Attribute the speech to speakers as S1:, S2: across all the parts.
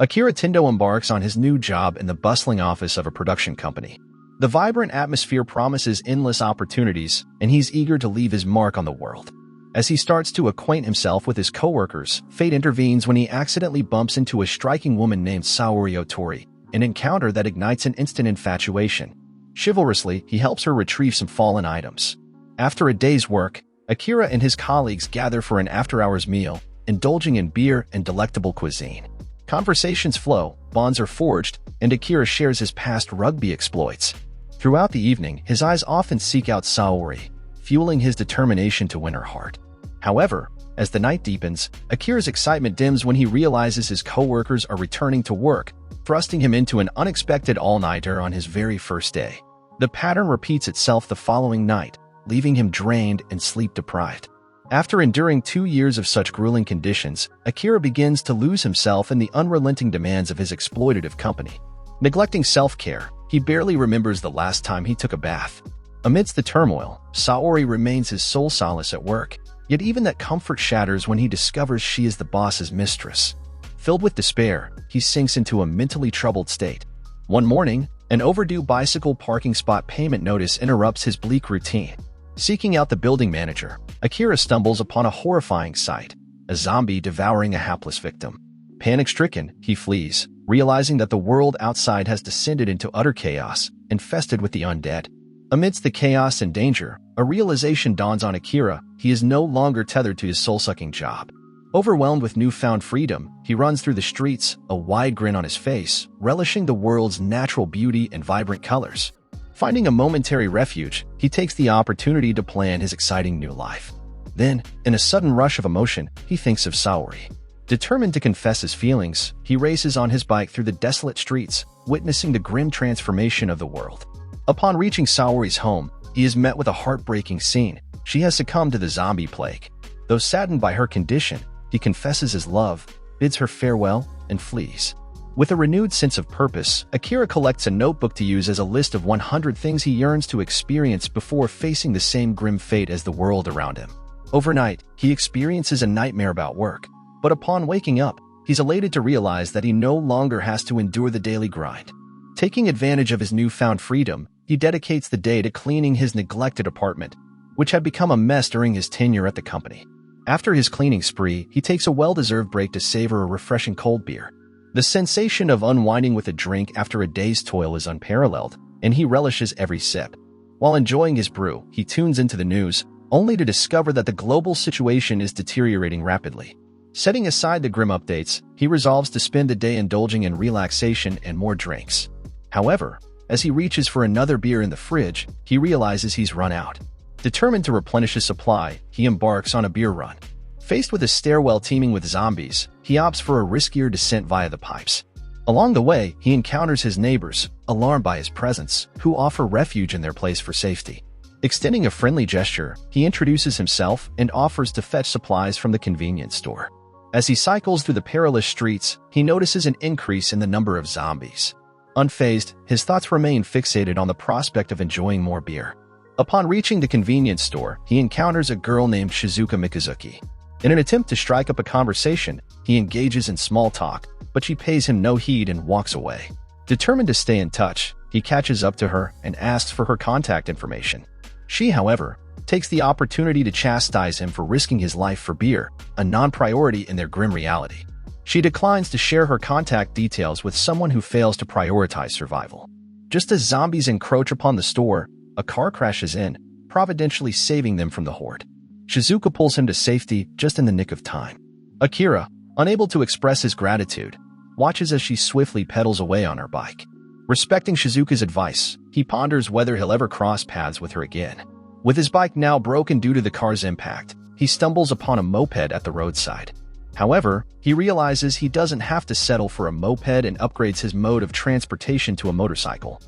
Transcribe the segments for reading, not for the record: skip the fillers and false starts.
S1: Akira Tendou embarks on his new job in the bustling office of a production company. The vibrant atmosphere promises endless opportunities, and he's eager to leave his mark on the world. As he starts to acquaint himself with his coworkers, fate intervenes when he accidentally bumps into a striking woman named Saori Otori, an encounter that ignites an instant infatuation. Chivalrously, he helps her retrieve some fallen items. After a day's work, Akira and his colleagues gather for an after-hours meal, indulging in beer and delectable cuisine. Conversations flow, bonds are forged, and Akira shares his past rugby exploits. Throughout the evening, his eyes often seek out Saori, fueling his determination to win her heart. However, as the night deepens, Akira's excitement dims when he realizes his coworkers are returning to work, thrusting him into an unexpected all-nighter on his very first day. The pattern repeats itself the following night, leaving him drained and sleep-deprived. After enduring 2 years of such grueling conditions, Akira begins to lose himself in the unrelenting demands of his exploitative company. Neglecting self-care, he barely remembers the last time he took a bath. Amidst the turmoil, Saori remains his sole solace at work, yet even that comfort shatters when he discovers she is the boss's mistress. Filled with despair, he sinks into a mentally troubled state. One morning, an overdue bicycle parking spot payment notice interrupts his bleak routine. Seeking out the building manager, Akira stumbles upon a horrifying sight, a zombie devouring a hapless victim. Panic-stricken, he flees, realizing that the world outside has descended into utter chaos, infested with the undead. Amidst the chaos and danger, a realization dawns on Akira: he is no longer tethered to his soul-sucking job. Overwhelmed with newfound freedom, he runs through the streets, a wide grin on his face, relishing the world's natural beauty and vibrant colors. Finding a momentary refuge, he takes the opportunity to plan his exciting new life. Then, in a sudden rush of emotion, he thinks of Saori. Determined to confess his feelings, he races on his bike through the desolate streets, witnessing the grim transformation of the world. Upon reaching Saori's home, he is met with a heartbreaking scene. She has succumbed to the zombie plague. Though saddened by her condition, he confesses his love, bids her farewell, and flees. With a renewed sense of purpose, Akira collects a notebook to use as a list of 100 things he yearns to experience before facing the same grim fate as the world around him. Overnight, he experiences a nightmare about work, but upon waking up, he's elated to realize that he no longer has to endure the daily grind. Taking advantage of his newfound freedom, he dedicates the day to cleaning his neglected apartment, which had become a mess during his tenure at the company. After his cleaning spree, he takes a well-deserved break to savor a refreshing cold beer. The sensation of unwinding with a drink after a day's toil is unparalleled, and he relishes every sip. While enjoying his brew, he tunes into the news, only to discover that the global situation is deteriorating rapidly. Setting aside the grim updates, he resolves to spend the day indulging in relaxation and more drinks. However, as he reaches for another beer in the fridge, he realizes he's run out. Determined to replenish his supply, he embarks on a beer run. Faced with a stairwell teeming with zombies, he opts for a riskier descent via the pipes. Along the way, he encounters his neighbors, alarmed by his presence, who offer refuge in their place for safety. Extending a friendly gesture, he introduces himself and offers to fetch supplies from the convenience store. As he cycles through the perilous streets, he notices an increase in the number of zombies. Unfazed, his thoughts remain fixated on the prospect of enjoying more beer. Upon reaching the convenience store, he encounters a girl named Shizuka Mikazuki. In an attempt to strike up a conversation, he engages in small talk, but she pays him no heed and walks away. Determined to stay in touch, he catches up to her and asks for her contact information. She, however, takes the opportunity to chastise him for risking his life for beer, a non-priority in their grim reality. She declines to share her contact details with someone who fails to prioritize survival. Just as zombies encroach upon the store, a car crashes in, providentially saving them from the horde. Shizuka pulls him to safety just in the nick of time. Akira, unable to express his gratitude, watches as she swiftly pedals away on her bike. Respecting Shizuka's advice, he ponders whether he'll ever cross paths with her again. With his bike now broken due to the car's impact, he stumbles upon a moped at the roadside. However, he realizes he doesn't have to settle for a moped and upgrades his mode of transportation to a motorcycle.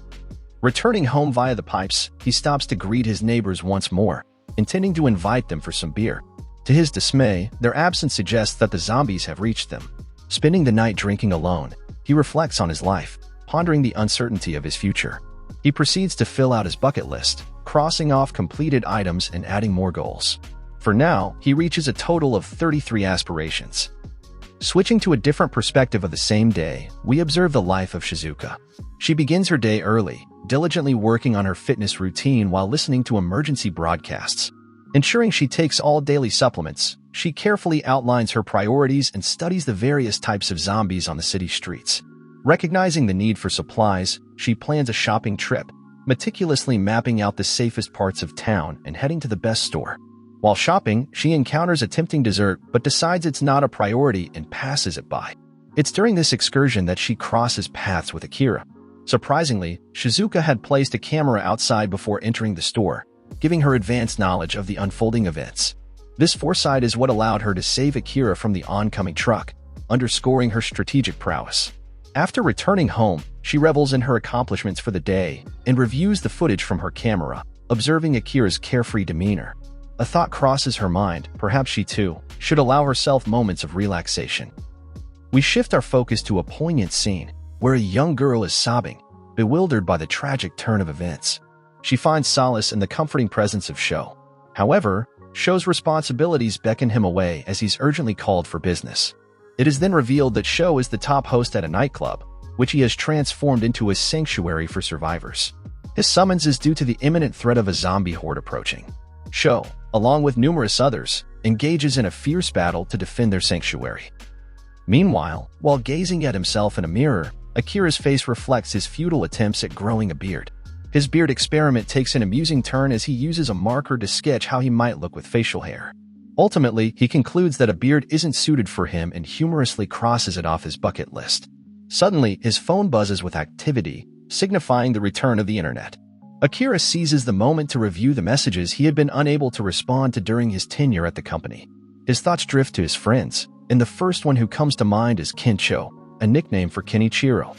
S1: Returning home via the pipes, he stops to greet his neighbors once more, intending to invite them for some beer. To his dismay, their absence suggests that the zombies have reached them. Spending the night drinking alone, he reflects on his life, pondering the uncertainty of his future. He proceeds to fill out his bucket list, crossing off completed items and adding more goals. For now, he reaches a total of 33 aspirations. Switching to a different perspective of the same day, we observe the life of Shizuka. She begins her day early, diligently working on her fitness routine while listening to emergency broadcasts. Ensuring she takes all daily supplements, she carefully outlines her priorities and studies the various types of zombies on the city streets. Recognizing the need for supplies, she plans a shopping trip, meticulously mapping out the safest parts of town and heading to the best store. While shopping, she encounters a tempting dessert but decides it's not a priority and passes it by. It's during this excursion that she crosses paths with Akira. Surprisingly, Shizuka had placed a camera outside before entering the store, giving her advanced knowledge of the unfolding events. This foresight is what allowed her to save Akira from the oncoming truck, underscoring her strategic prowess. After returning home, she revels in her accomplishments for the day and reviews the footage from her camera, observing Akira's carefree demeanor. A thought crosses her mind, perhaps she too should allow herself moments of relaxation. We shift our focus to a poignant scene where a young girl is sobbing, bewildered by the tragic turn of events. She finds solace in the comforting presence of Sho. However, Sho's responsibilities beckon him away as he's urgently called for business. It is then revealed that Sho is the top host at a nightclub, which he has transformed into a sanctuary for survivors. His summons is due to the imminent threat of a zombie horde approaching. Sho, along with numerous others, engages in a fierce battle to defend their sanctuary. Meanwhile, while gazing at himself in a mirror, Akira's face reflects his futile attempts at growing a beard. His beard experiment takes an amusing turn as he uses a marker to sketch how he might look with facial hair. Ultimately, he concludes that a beard isn't suited for him and humorously crosses it off his bucket list. Suddenly, his phone buzzes with activity, signifying the return of the internet. Akira seizes the moment to review the messages he had been unable to respond to during his tenure at the company. His thoughts drift to his friends, and the first one who comes to mind is Kencho, a nickname for Kenichiro.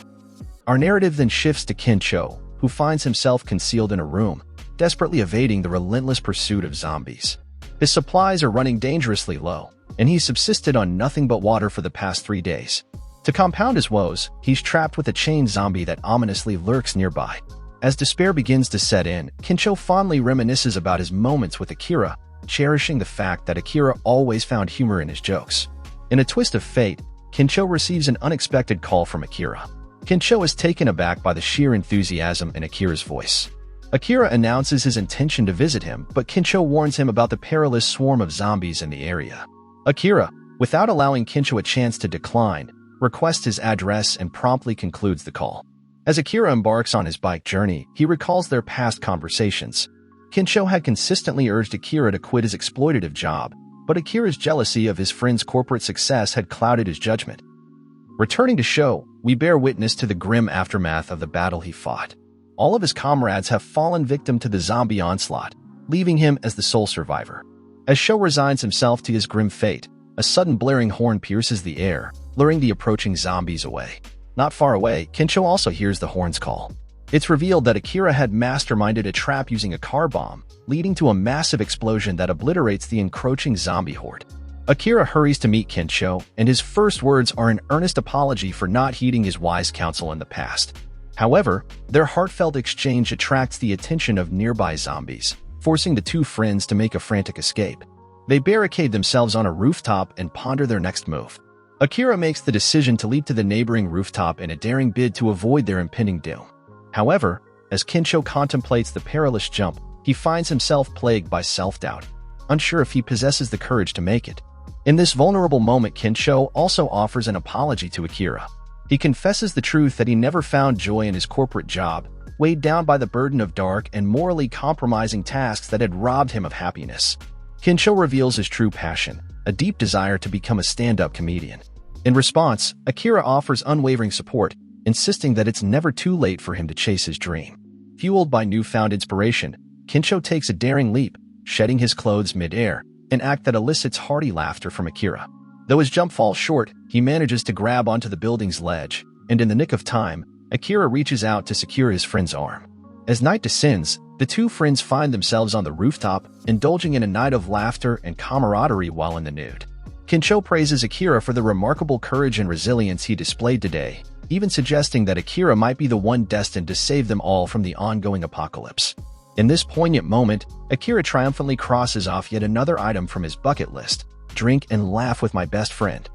S1: Our narrative then shifts to Kencho, who finds himself concealed in a room, desperately evading the relentless pursuit of zombies. His supplies are running dangerously low, and he's subsisted on nothing but water for the past 3 days. To compound his woes, he's trapped with a chained zombie that ominously lurks nearby. As despair begins to set in, Kencho fondly reminisces about his moments with Akira, cherishing the fact that Akira always found humor in his jokes. In a twist of fate, Kencho receives an unexpected call from Akira. Kencho is taken aback by the sheer enthusiasm in Akira's voice. Akira announces his intention to visit him, but Kencho warns him about the perilous swarm of zombies in the area. Akira, without allowing Kencho a chance to decline, requests his address and promptly concludes the call. As Akira embarks on his bike journey, he recalls their past conversations. Kencho had consistently urged Akira to quit his exploitative job, but Akira's jealousy of his friend's corporate success had clouded his judgment. Returning to Sho, we bear witness to the grim aftermath of the battle he fought. All of his comrades have fallen victim to the zombie onslaught, leaving him as the sole survivor. As Sho resigns himself to his grim fate, a sudden blaring horn pierces the air, luring the approaching zombies away. Not far away, Kencho also hears the horn's call. It's revealed that Akira had masterminded a trap using a car bomb, leading to a massive explosion that obliterates the encroaching zombie horde. Akira hurries to meet Kencho, and his first words are an earnest apology for not heeding his wise counsel in the past. However, their heartfelt exchange attracts the attention of nearby zombies, forcing the two friends to make a frantic escape. They barricade themselves on a rooftop and ponder their next move. Akira makes the decision to leap to the neighboring rooftop in a daring bid to avoid their impending doom. However, as Kencho contemplates the perilous jump, he finds himself plagued by self-doubt, unsure if he possesses the courage to make it. In this vulnerable moment, Kencho also offers an apology to Akira. He confesses the truth that he never found joy in his corporate job, weighed down by the burden of dark and morally compromising tasks that had robbed him of happiness. Kencho reveals his true passion, a deep desire to become a stand-up comedian. In response, Akira offers unwavering support, insisting that it's never too late for him to chase his dream. Fueled by newfound inspiration, Kencho takes a daring leap, shedding his clothes mid-air, an act that elicits hearty laughter from Akira. Though his jump falls short, he manages to grab onto the building's ledge, and in the nick of time, Akira reaches out to secure his friend's arm. As night descends, the two friends find themselves on the rooftop, indulging in a night of laughter and camaraderie while in the nude. Kencho praises Akira for the remarkable courage and resilience he displayed today, even suggesting that Akira might be the one destined to save them all from the ongoing apocalypse. In this poignant moment, Akira triumphantly crosses off yet another item from his bucket list: drink and laugh with my best friend.